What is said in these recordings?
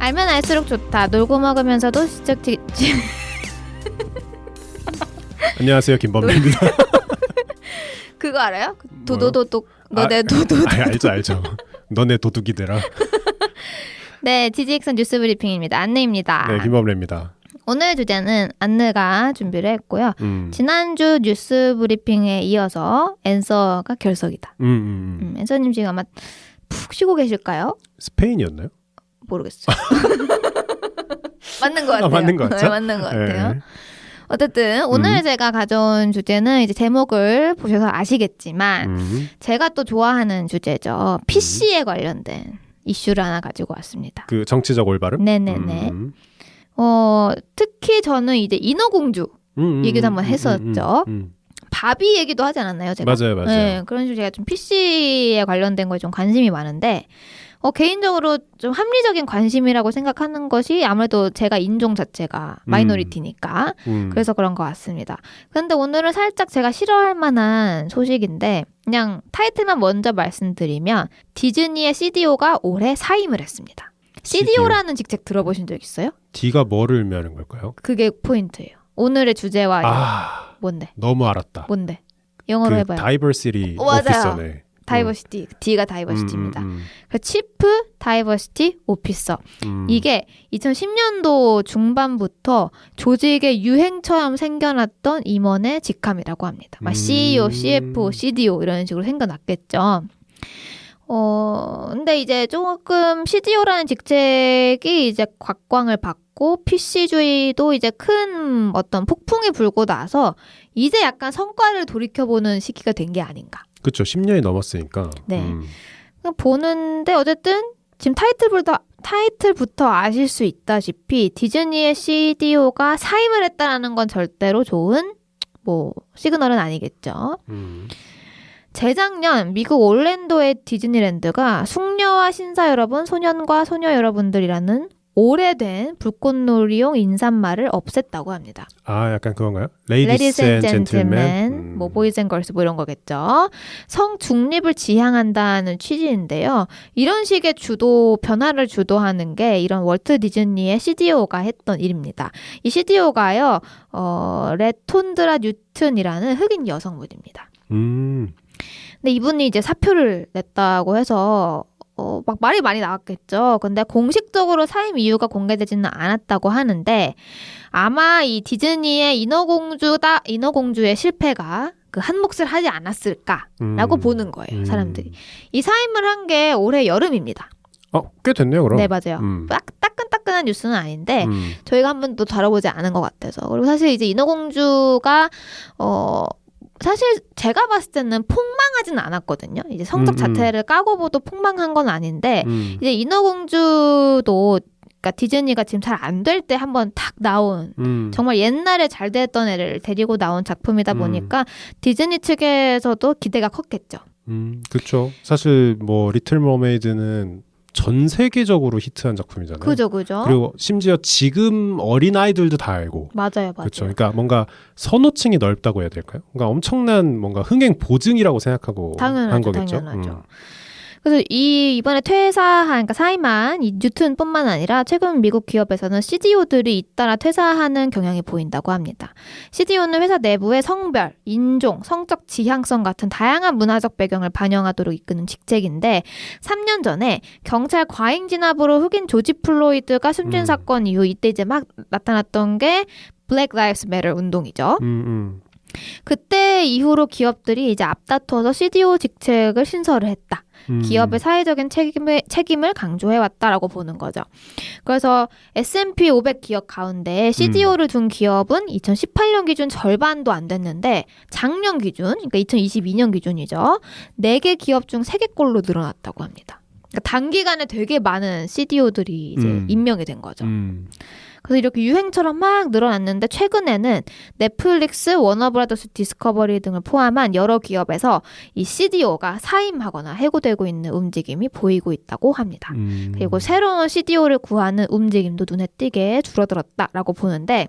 알면 알수록 좋다. 놀고 먹으면서도 안녕하세요, 김범래입니다. 그거 알아요? 도도도독 너네 도도. 알죠. 너네 도둑이 되라. 네, TGXN 뉴스 브리핑입니다. 안내입니다. 네, 김범래입니다. 오늘 주제는 안내가 준비를 했고요. 지난주 뉴스 브리핑에 이어서 앤서가 결석이다. 앤서님 지금 아마 푹 쉬고 계실까요? 스페인이었나요? 모르겠어요. 맞는 것 같아요. 맞는 것 같죠? 네, 맞는 것 같아요. 네. 어쨌든 오늘 제가 가져온 주제는 이제 제목을 보셔서 아시겠지만 제가 또 좋아하는 주제죠. PC에 관련된 이슈를 하나 가지고 왔습니다. 그 정치적 올바름? 네네네. 특히 저는 이제 인어공주 얘기도 한번 했었죠. 바비 얘기도 하지 않았나요, 제가? 맞아요. 네, 그런 식으로 제가 좀 PC에 관련된 거에 좀 관심이 많은데 개인적으로 좀 합리적인 관심이라고 생각하는 것이 아무래도 제가 인종 자체가 마이너리티니까 그래서 그런 것 같습니다. 그런데 오늘은 살짝 제가 싫어할 만한 소식인데 그냥 타이틀만 먼저 말씀드리면 디즈니의 CDO가 올해 사임을 했습니다. CDO라는 직책 들어보신 적 있어요? D가 뭐를 의미하는 걸까요? 그게 포인트예요. 오늘의 주제와 뭔데? 너무 알았다. 뭔데? 영어로 해봐요. 다이버시티 맞아요. 오피서네. 다이버시티, D가 다이버시티입니다. 그 치프 다이버시티 오피서. 이게 2010년도 중반부터 조직의 유행처럼 생겨났던 임원의 직함이라고 합니다. 막 CEO, CFO, CDO 이런 식으로 생겨났겠죠. 근데 이제 조금 CDO라는 직책이 이제 곽광을 받고 PC주의도 이제 큰 어떤 폭풍이 불고 나서 이제 약간 성과를 돌이켜보는 시기가 된 게 아닌가. 그렇죠. 10년이 넘었으니까. 네. 보는데 어쨌든 지금 타이틀부터 아실 수 있다시피 디즈니의 CDO가 사임을 했다라는 건 절대로 좋은 시그널은 아니겠죠. 재작년 미국 올랜도의 디즈니랜드가 숙녀와 신사 여러분, 소년과 소녀 여러분들이라는 오래된 불꽃놀이용 인사말을 없앴다고 합니다. 약간 그건가요? Ladies and Gentlemen, Boys and Girls 이런 거겠죠. 성 중립을 지향한다는 취지인데요. 이런 식의 변화를 주도하는 게 이런 월트 디즈니의 CDO가 했던 일입니다. 이 CDO가요, 레톤드라 뉴튼이라는 흑인 여성분입니다. 근데 이분이 이제 사표를 냈다고 해서 막 말이 많이 나왔겠죠. 근데 공식적으로 사임 이유가 공개되지는 않았다고 하는데 아마 이 디즈니의 인어공주의 실패가 그 한 몫을 하지 않았을까라고 보는 거예요, 사람들이. 이 사임을 한 게 올해 여름입니다. 꽤 됐네요, 그럼. 네, 맞아요. 따끈따끈한 뉴스는 아닌데 저희가 한 번도 다뤄보지 않은 것 같아서. 그리고 사실 이제 인어공주가 사실 제가 봤을 때는 폭망하지는 않았거든요. 이제 성적 자체를 까고 봐도 폭망한 건 아닌데 이제 인어공주도 그러니까 디즈니가 지금 잘 안 될 때 한번 탁 나온 정말 옛날에 잘 됐던 애를 데리고 나온 작품이다 보니까 디즈니 측에서도 기대가 컸겠죠. 그렇죠. 사실 리틀 머메이드는 전 세계적으로 히트한 작품이잖아요. 그죠. 그리고 심지어 지금 어린아이들도 다 알고. 맞아요. 그렇죠. 그러니까 뭔가 선호층이 넓다고 해야 될까요? 그러니까 엄청난 뭔가 흥행 보증이라고 생각하고 한 거겠죠. 당연하죠. 그래서 이번에 그러니까 사임한 이 뉴튼뿐만 아니라 최근 미국 기업에서는 CDO들이 잇따라 퇴사하는 경향이 보인다고 합니다. CDO는 회사 내부의 성별, 인종, 성적 지향성 같은 다양한 문화적 배경을 반영하도록 이끄는 직책인데 3년 전에 경찰 과잉 진압으로 흑인 조지 플로이드가 숨진 사건 이후 이때 이제 막 나타났던 게 Black Lives Matter 운동이죠. 그때 이후로 기업들이 이제 앞다퉈서 CDO 직책을 신설을 했다. 기업의 사회적인 책임을 강조해왔다라고 보는 거죠. 그래서 S&P 500 기업 가운데 CDO를 둔 기업은 2018년 기준 절반도 안 됐는데 작년 기준, 그러니까 2022년 기준이죠. 4개 기업 중 3개꼴로 늘어났다고 합니다. 그러니까 단기간에 되게 많은 CDO들이 이제 임명이 된 거죠. 그래서 이렇게 유행처럼 막 늘어났는데 최근에는 넷플릭스, 워너브라더스 디스커버리 등을 포함한 여러 기업에서 이 CDO가 사임하거나 해고되고 있는 움직임이 보이고 있다고 합니다. 그리고 새로운 CDO를 구하는 움직임도 눈에 띄게 줄어들었다라고 보는데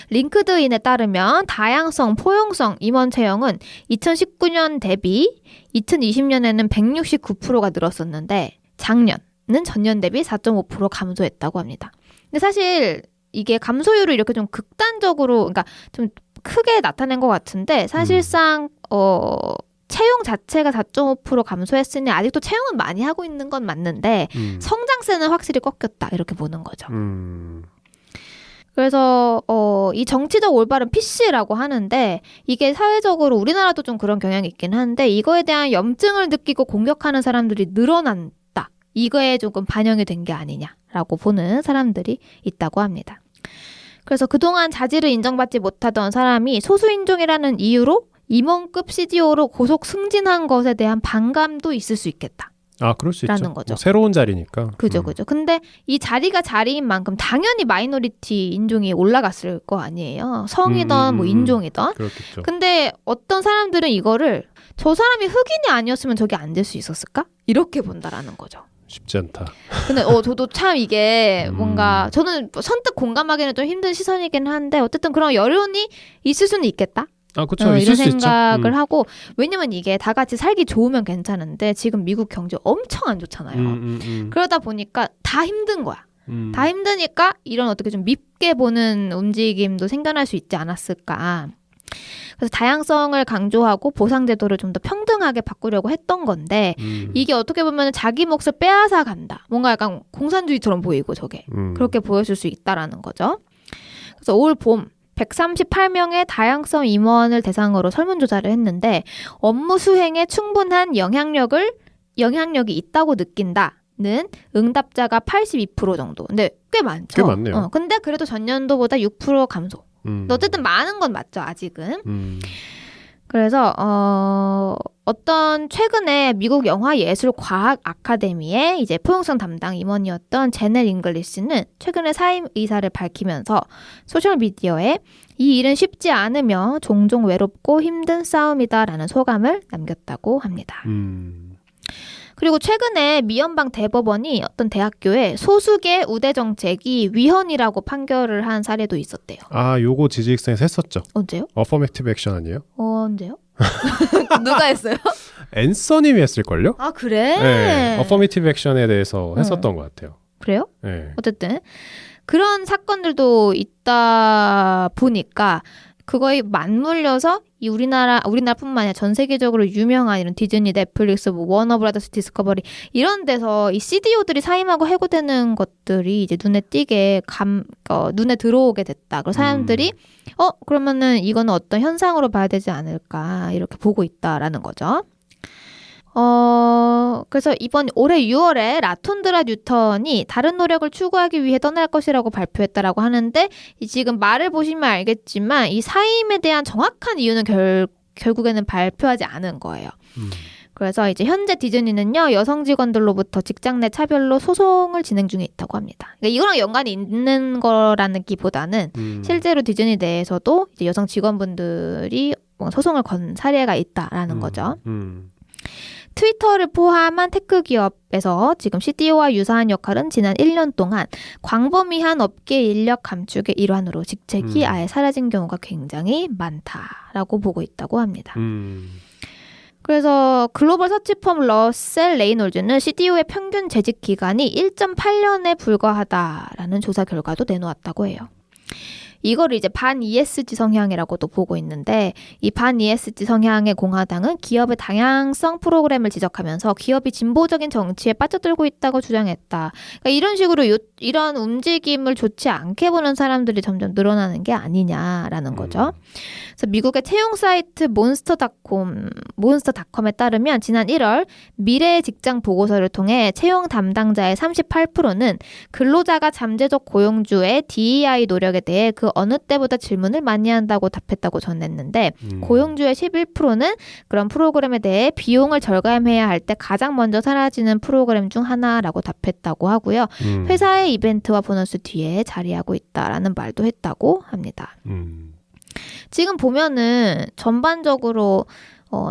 링크드인에 따르면 다양성, 포용성 임원 채용은 2019년 대비 2020년에는 169%가 늘었었는데 작년 전년 대비 4.5% 감소했다고 합니다. 근데 사실 이게 감소율을 이렇게 좀 극단적으로, 그러니까 좀 크게 나타낸 것 같은데 사실상 채용 자체가 4.5% 감소했으니 아직도 채용은 많이 하고 있는 건 맞는데 성장세는 확실히 꺾였다 이렇게 보는 거죠. 그래서 이 정치적 올바른 PC라고 하는데 이게 사회적으로 우리나라도 좀 그런 경향이 있긴 한데 이거에 대한 염증을 느끼고 공격하는 사람들이 늘어난다. 이거에 조금 반영이 된 게 아니냐라고 보는 사람들이 있다고 합니다. 그래서 그동안 자질을 인정받지 못하던 사람이 소수인종이라는 이유로 임원급 CDO로 고속 승진한 것에 대한 반감도 있을 수 있겠다. 아, 그럴 수 있죠. 거죠. 뭐 새로운 자리니까. 그죠. 근데 이 자리가 자리인 만큼 당연히 마이너리티 인종이 올라갔을 거 아니에요. 성이든 뭐 인종이든. 그렇겠죠. 근데 어떤 사람들은 이거를 저 사람이 흑인이 아니었으면 저기 앉을 수 있었을까? 이렇게 본다라는 거죠. 쉽지 않다. 근데 저도 참 이게 뭔가 저는 선뜻 공감하기는 좀 힘든 시선이긴 한데 어쨌든 그런 여론이 있을 수는 있겠다. 아, 그렇죠. 이런 있을 수 있죠. 생각을 하고 왜냐면 이게 다 같이 살기 좋으면 괜찮은데 지금 미국 경제 엄청 안 좋잖아요. 그러다 보니까 다 힘든 거야. 다 힘드니까 이런 어떻게 좀 밉게 보는 움직임도 생겨날 수 있지 않았을까. 그래서 다양성을 강조하고 보상제도를 좀 더 평등하게 바꾸려고 했던 건데 이게 어떻게 보면 자기 몫을 빼앗아 간다. 뭔가 약간 공산주의처럼 보이고 저게. 그렇게 보였을 수 있다라는 거죠. 그래서 올 봄 138명의 다양성 임원을 대상으로 설문조사를 했는데 업무 수행에 충분한 영향력이 있다고 느낀다는 응답자가 82% 정도. 근데 꽤 많죠. 꽤 많네요. 근데 그래도 전년도보다 6% 감소. 어쨌든 많은 건 맞죠, 아직은. 그래서 어떤 최근에 미국 영화예술과학 아카데미의 이제 포용성 담당 임원이었던 제넬 잉글리시는 최근에 사임 의사를 밝히면서 소셜 미디어에 이 일은 쉽지 않으며 종종 외롭고 힘든 싸움이다라는 소감을 남겼다고 합니다. 그리고 최근에 미연방 대법원이 어떤 대학교에 소수계 우대 정책이 위헌이라고 판결을 한 사례도 있었대요. 아, 요거 지지익선에서 했었죠. 언제요? 어퍼메이티브 액션 아니에요? 언제요? 누가 했어요? 앤서님이 했을걸요? 아, 그래? 네, 어퍼메이티브 액션에 대해서 했었던 것 같아요. 그래요? 네. 어쨌든 그런 사건들도 있다 보니까 그거에 맞물려서 이 우리나라뿐만 아니라 전 세계적으로 유명한 이런 디즈니, 넷플릭스, 뭐 워너브라더스, 디스커버리 이런 데서 이 CDO들이 사임하고 해고되는 것들이 이제 눈에 띄게 눈에 들어오게 됐다. 그래서 사람들이 그러면은 이거는 어떤 현상으로 봐야 되지 않을까 이렇게 보고 있다라는 거죠. 그래서 올해 6월에 라톤드라 뉴턴이 다른 노력을 추구하기 위해 떠날 것이라고 발표했다라고 하는데 지금 말을 보시면 알겠지만 이 사임에 대한 정확한 이유는 결국에는 발표하지 않은 거예요. 그래서 이제 현재 디즈니는요 여성 직원들로부터 직장 내 차별로 소송을 진행 중에 있다고 합니다. 그러니까 이거랑 연관이 있는 거라는 기보다는 실제로 디즈니 내에서도 이제 여성 직원분들이 소송을 건 사례가 있다라는 거죠. 트위터를 포함한 테크 기업에서 지금 CDO와 유사한 역할은 지난 1년 동안 광범위한 업계 인력 감축의 일환으로 직책이 아예 사라진 경우가 굉장히 많다라고 보고 있다고 합니다. 그래서 글로벌 서치펌 러셀 레이놀즈는 CDO의 평균 재직 기간이 1.8년에 불과하다라는 조사 결과도 내놓았다고 해요. 이거를 이제 반 ESG 성향이라고도 보고 있는데 이 반 ESG 성향의 공화당은 기업의 다양성 프로그램을 지적하면서 기업이 진보적인 정치에 빠져들고 있다고 주장했다. 그러니까 이런 식으로 이런 움직임을 좋지 않게 보는 사람들이 점점 늘어나는 게 아니냐라는 거죠. 그래서 미국의 채용 사이트 몬스터닷컴에 따르면 지난 1월 미래의 직장 보고서를 통해 채용 담당자의 38%는 근로자가 잠재적 고용주의 DEI 노력에 대해 그 어느 때보다 질문을 많이 한다고 답했다고 전했는데 고용주의 11%는 그런 프로그램에 대해 비용을 절감해야 할 때 가장 먼저 사라지는 프로그램 중 하나라고 답했다고 하고요. 회사의 이벤트와 보너스 뒤에 자리하고 있다라는 말도 했다고 합니다. 지금 보면은 전반적으로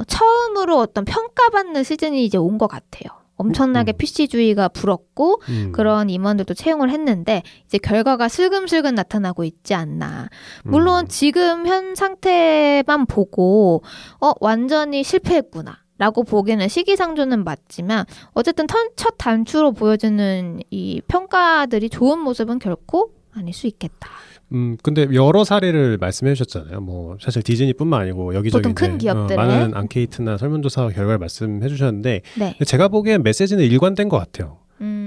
처음으로 어떤 평가받는 시즌이 이제 온 것 같아요. 엄청나게 PC주의가 불었고 그런 임원들도 채용을 했는데 이제 결과가 슬금슬금 나타나고 있지 않나. 물론 지금 현 상태만 보고 완전히 실패했구나. 라고 보기에는 시기상조는 맞지만 어쨌든 첫 단추로 보여지는 이 평가들이 좋은 모습은 결코 아닐 수 있겠다. 근데 여러 사례를 말씀해 주셨잖아요. 뭐 사실 디즈니뿐만 아니고 여기저기 보통 큰 기업들의 많은 앙케이트나 설문조사 결과를 말씀해 주셨는데 네. 제가 보기엔 메시지는 일관된 것 같아요.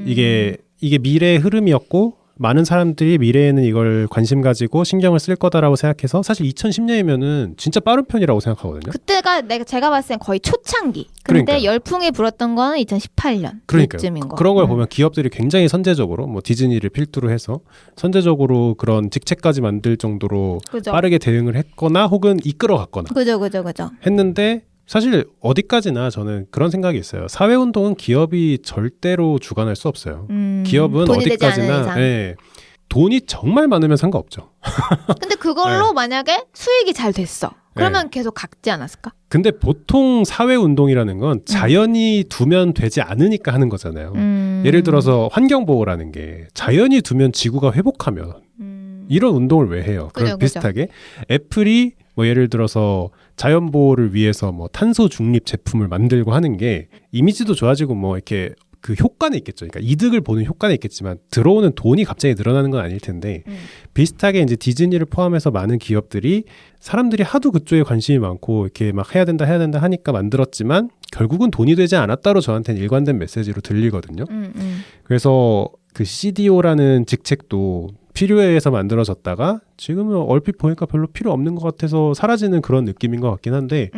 이게 미래의 흐름이었고 많은 사람들이 미래에는 이걸 관심 가지고 신경을 쓸 거다라고 생각해서 사실 2010년이면은 진짜 빠른 편이라고 생각하거든요. 그때가 제가 봤을 땐 거의 초창기. 근데 그러니까요. 열풍이 불었던 거는 2018년 그쯤인 거. 그런 걸 보면 기업들이 굉장히 선제적으로 뭐 디즈니를 필두로 해서 선제적으로 그런 직책까지 만들 정도로 그죠. 빠르게 대응을 했거나 혹은 이끌어갔거나 그죠. 했는데 사실 어디까지나 저는 그런 생각이 있어요. 사회운동은 기업이 절대로 주관할 수 없어요. 기업은 돈이 되지 않은 어디까지나 이상. 예, 돈이 정말 많으면 상관없죠. 근데 그걸로 네. 만약에 수익이 잘 됐어. 그러면 계속 각지 않았을까? 근데 보통 사회운동이라는 건 자연이 두면 되지 않으니까 하는 거잖아요. 예를 들어서 환경보호라는 게 자연이 두면 지구가 회복하면 이런 운동을 왜 해요? 그럼 그죠. 비슷하게 애플이 뭐 예를 들어서 자연 보호를 위해서 뭐 탄소 중립 제품을 만들고 하는 게 이미지도 좋아지고 뭐 이렇게 그 효과는 있겠죠. 그러니까 이득을 보는 효과는 있겠지만 들어오는 돈이 갑자기 늘어나는 건 아닐 텐데 비슷하게 이제 디즈니를 포함해서 많은 기업들이 사람들이 하도 그쪽에 관심이 많고 이렇게 막 해야 된다 하니까 만들었지만 결국은 돈이 되지 않았다로 저한테는 일관된 메시지로 들리거든요. 그래서 그 CDO라는 직책도 필요에 의해서 만들어졌다가 지금은 얼핏 보니까 별로 필요 없는 것 같아서 사라지는 그런 느낌인 것 같긴 한데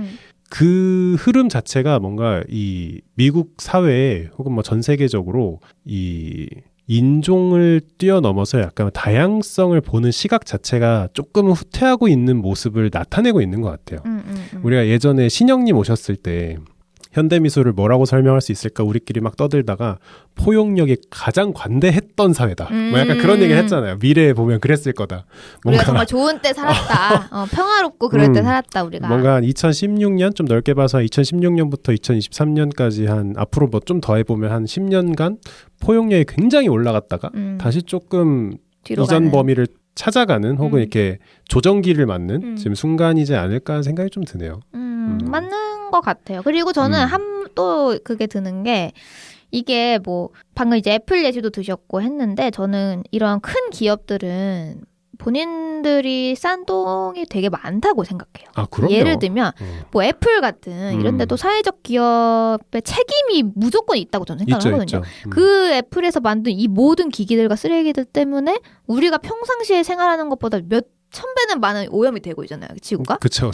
그 흐름 자체가 뭔가 이 미국 사회에 혹은 뭐 전 세계적으로 이 인종을 뛰어넘어서 약간 다양성을 보는 시각 자체가 조금은 후퇴하고 있는 모습을 나타내고 있는 것 같아요. 우리가 예전에 신영님 오셨을 때 현대미술을 뭐라고 설명할 수 있을까 우리끼리 막 떠들다가 포용력이 가장 관대했던 사회다. 뭐 약간 그런 얘기를 했잖아요. 미래에 보면 그랬을 거다. 우리가 정말 좋은 때 살았다. 평화롭고 그럴 때 살았다 우리가. 뭔가 한 2016년 좀 넓게 봐서 2016년부터 2023년까지 한 앞으로 뭐 좀 더 해보면 한 10년간 포용력이 굉장히 올라갔다가 다시 조금 뒤로 이전 가는. 범위를 찾아가는 혹은 이렇게 조정기를 맞는 지금 순간이지 않을까 하는 생각이 좀 드네요. 맞는 것 같아요. 그리고 저는 또 그게 드는 게 이게 뭐 방금 이제 애플 예시도 드셨고 했는데 저는 이런 큰 기업들은 본인들이 싼 돈이 되게 많다고 생각해요. 아, 그럼요. 예를 들면 뭐 애플 같은 이런 데도 사회적 기업의 책임이 무조건 있다고 저는 생각을 하거든요. 그 애플에서 만든 이 모든 기기들과 쓰레기들 때문에 우리가 평상시에 생활하는 것보다 몇 천 배는 많은 오염이 되고 있잖아요, 지구가. 그렇죠.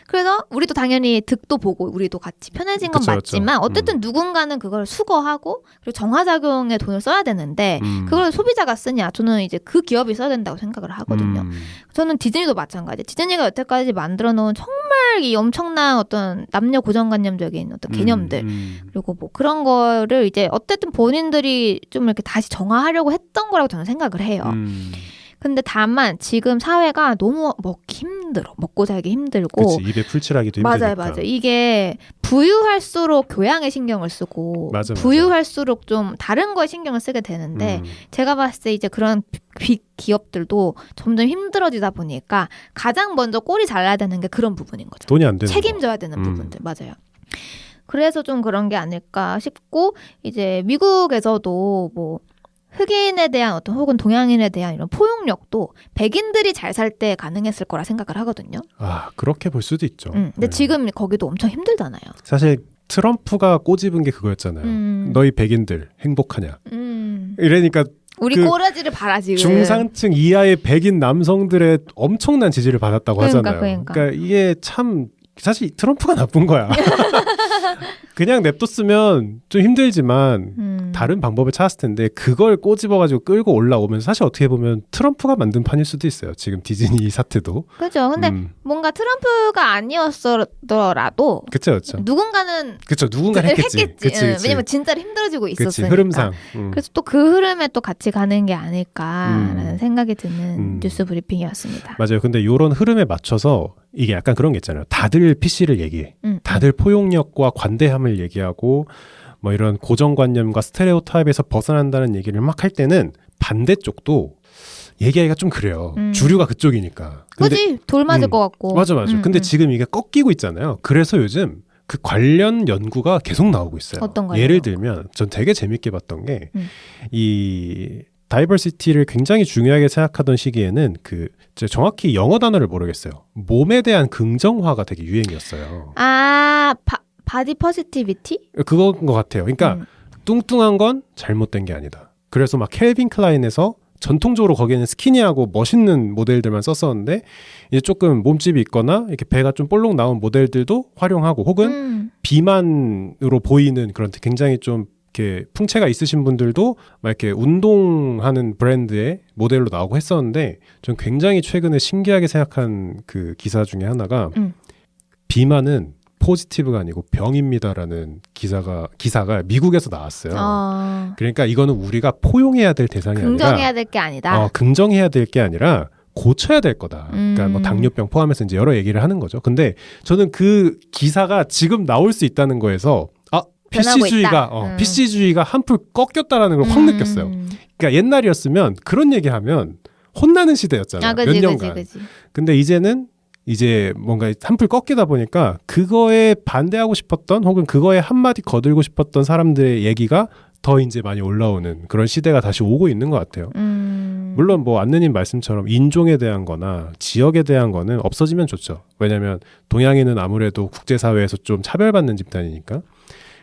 그래서 우리도 당연히 득도 보고 우리도 같이 편해진 건 그쵸. 맞지만 어쨌든 누군가는 그걸 수거하고 그리고 정화작용에 돈을 써야 되는데 그걸 소비자가 쓰냐? 저는 이제 그 기업이 써야 된다고 생각을 하거든요. 저는 디즈니도 마찬가지. 디즈니가 여태까지 만들어 놓은 정말 이 엄청난 어떤 남녀 고정관념적인 어떤 개념들 그리고 뭐 그런 거를 이제 어쨌든 본인들이 좀 이렇게 다시 정화하려고 했던 거라고 저는 생각을 해요. 근데 다만 지금 사회가 너무 먹고 살기 힘들고 그치, 입에 풀칠하기도 힘드니까. 맞아요. 이게 부유할수록 교양에 신경을 쓰고 부유할수록 좀 다른 거에 신경을 쓰게 되는데 제가 봤을 때 이제 그런 빅 기업들도 점점 힘들어지다 보니까 가장 먼저 꼴이 잘라야 되는 게 그런 부분인 거죠. 돈이 안 되는 책임져야 되는 부분들. 맞아요. 그래서 좀 그런 게 아닐까 싶고 이제 미국에서도 뭐 흑인에 대한 어떤 혹은 동양인에 대한 이런 포용력도 백인들이 잘 살 때 가능했을 거라 생각을 하거든요. 아, 그렇게 볼 수도 있죠. 근데 지금 거기도 엄청 힘들잖아요. 사실 트럼프가 꼬집은 게 그거였잖아요. 너희 백인들 행복하냐. 이러니까 우리 꼬라지를 봐라 지금. 중상층 이하의 백인 남성들의 엄청난 지지를 받았다고 하잖아요. 그러니까 이게 참 사실 트럼프가 나쁜 거야. 그냥 냅뒀으면 좀 힘들지만 다른 방법을 찾았을 텐데 그걸 꼬집어가지고 끌고 올라오면 사실 어떻게 보면 트럼프가 만든 판일 수도 있어요. 지금 디즈니 사태도. 그렇죠. 근데 뭔가 트럼프가 아니었더라도 그쵸. 누군가는 했겠지. 그치. 왜냐면 진짜로 힘들어지고 있었으니까. 흐름상. 그래서 또 그 흐름에 또 같이 가는 게 아닐까라는 생각이 드는 뉴스 브리핑이었습니다. 맞아요. 근데 이런 흐름에 맞춰서 이게 약간 그런 게 있잖아요. 다들 PC를 얘기해. 다들 포용력과 관대함을 얘기하고 뭐 이런 고정관념과 스테레오타입에서 벗어난다는 얘기를 막 할 때는 반대쪽도 얘기하기가 좀 그래요. 주류가 그쪽이니까. 그지? 돌 맞을 것 같고. 맞아. 근데 지금 이게 꺾이고 있잖아요. 그래서 요즘 그 관련 연구가 계속 나오고 있어요. 어떤 관련 예를 연구? 들면 전 되게 재밌게 봤던 게 음. 이 다이버시티를 굉장히 중요하게 생각하던 시기에는 그 제가 정확히 영어 단어를 모르겠어요. 몸에 대한 긍정화가 되게 유행이었어요. 바디 포지티비티? 그건 것 같아요. 그러니까 뚱뚱한 건 잘못된 게 아니다. 그래서 막 캘빈 클라인에서 전통적으로 거기에는 스키니하고 멋있는 모델들만 썼었는데 이제 조금 몸집이 있거나 이렇게 배가 좀 볼록 나온 모델들도 활용하고 혹은 비만으로 보이는 그런 굉장히 좀 이렇게 풍채가 있으신 분들도 막 이렇게 운동하는 브랜드의 모델로 나오고 했었는데 전 굉장히 최근에 신기하게 생각한 그 기사 중에 하나가 비만은 포지티브가 아니고 병입니다라는 기사가 미국에서 나왔어요. 그러니까 이거는 우리가 포용해야 될 대상이 긍정해야 아니라 될 게 아니다. 긍정해야 될 게 아니라 고쳐야 될 거다. 그러니까 뭐 당뇨병 포함해서 이제 여러 얘기를 하는 거죠. 근데 저는 그 기사가 지금 나올 수 있다는 거에서 PC주의가 한풀 꺾였다라는 걸 확 느꼈어요. 그러니까 옛날이었으면 그런 얘기하면 혼나는 시대였잖아요. 몇 년간. 그치. 근데 이제는 이제 뭔가 한풀 꺾이다 보니까 그거에 반대하고 싶었던 혹은 그거에 한마디 거들고 싶었던 사람들의 얘기가 더 이제 많이 올라오는 그런 시대가 다시 오고 있는 것 같아요. 물론 뭐 안느님 말씀처럼 인종에 대한 거나 지역에 대한 거는 없어지면 좋죠. 왜냐하면 동양인은 아무래도 국제사회에서 좀 차별받는 집단이니까.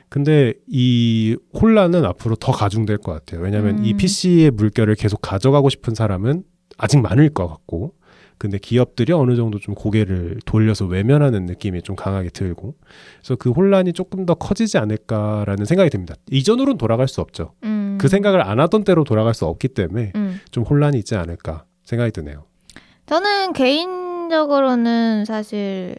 근데 이 혼란은 앞으로 더 가중될 것 같아요. 왜냐하면 이 PC의 물결을 계속 가져가고 싶은 사람은 아직 많을 것 같고 근데 기업들이 어느 정도 좀 고개를 돌려서 외면하는 느낌이 좀 강하게 들고 그래서 그 혼란이 조금 더 커지지 않을까라는 생각이 듭니다. 이전으로는 돌아갈 수 없죠. 그 생각을 안 하던 때로 돌아갈 수 없기 때문에 좀 혼란이 있지 않을까 생각이 드네요. 저는 개인적으로는 사실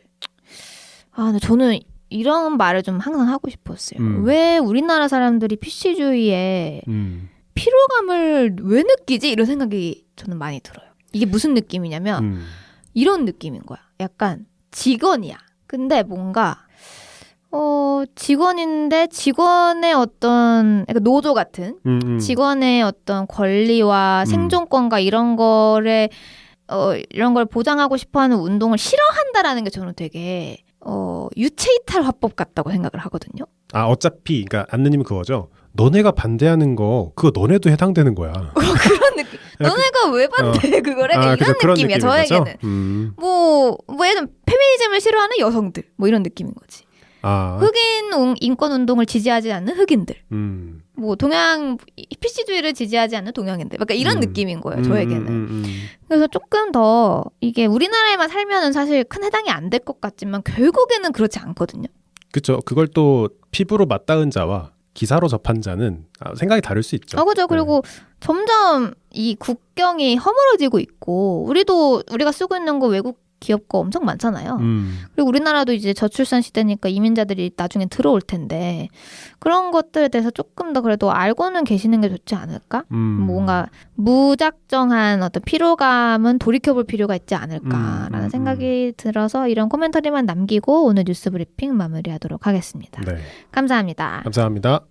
근데 저는 이런 말을 좀 항상 하고 싶었어요. 왜 우리나라 사람들이 PC주의에 피로감을 왜 느끼지? 이런 생각이 저는 많이 들어요. 이게 무슨 느낌이냐면 이런 느낌인 거야. 약간 직원이야. 근데 뭔가 직원인데 직원의 어떤 그러니까 노조 같은 직원의 어떤 권리와 생존권과 이런 걸 보장하고 싶어하는 운동을 싫어한다라는 게 저는 되게 유체이탈 화법 같다고 생각을 하거든요. 어차피 그러니까 안느님은 그거죠. 너네가 반대하는 거 그거 너네도 해당되는 거야. 그런 느낌. 너네가 왜 반대해 그거를? 이런 느낌이야 저에게는. 뭐 예를 들면 페미니즘을 싫어하는 여성들 뭐 이런 느낌인 거지. 흑인 인권 운동을 지지하지 않는 흑인들. 뭐 동양 PC주의를 지지하지 않는 동양인들. 그러니까 이런 느낌인 거예요 저에게는. 그래서 조금 더 이게 우리나라에만 살면은 사실 큰 해당이 안 될 것 같지만 결국에는 그렇지 않거든요. 그렇죠. 그걸 또 피부로 맞닿은 자와 기사로 접한 자는 생각이 다를 수 있죠. 그죠. 그리고 점점 이 국경이 허물어지고 있고 우리가 쓰고 있는 거 외국 기업 거 엄청 많잖아요. 그리고 우리나라도 이제 저출산 시대니까 이민자들이 나중에 들어올 텐데 그런 것들에 대해서 조금 더 그래도 알고는 계시는 게 좋지 않을까? 뭔가 무작정한 어떤 피로감은 돌이켜볼 필요가 있지 않을까라는 생각이 들어서 이런 코멘터리만 남기고 오늘 뉴스 브리핑 마무리하도록 하겠습니다. 네. 감사합니다. 감사합니다.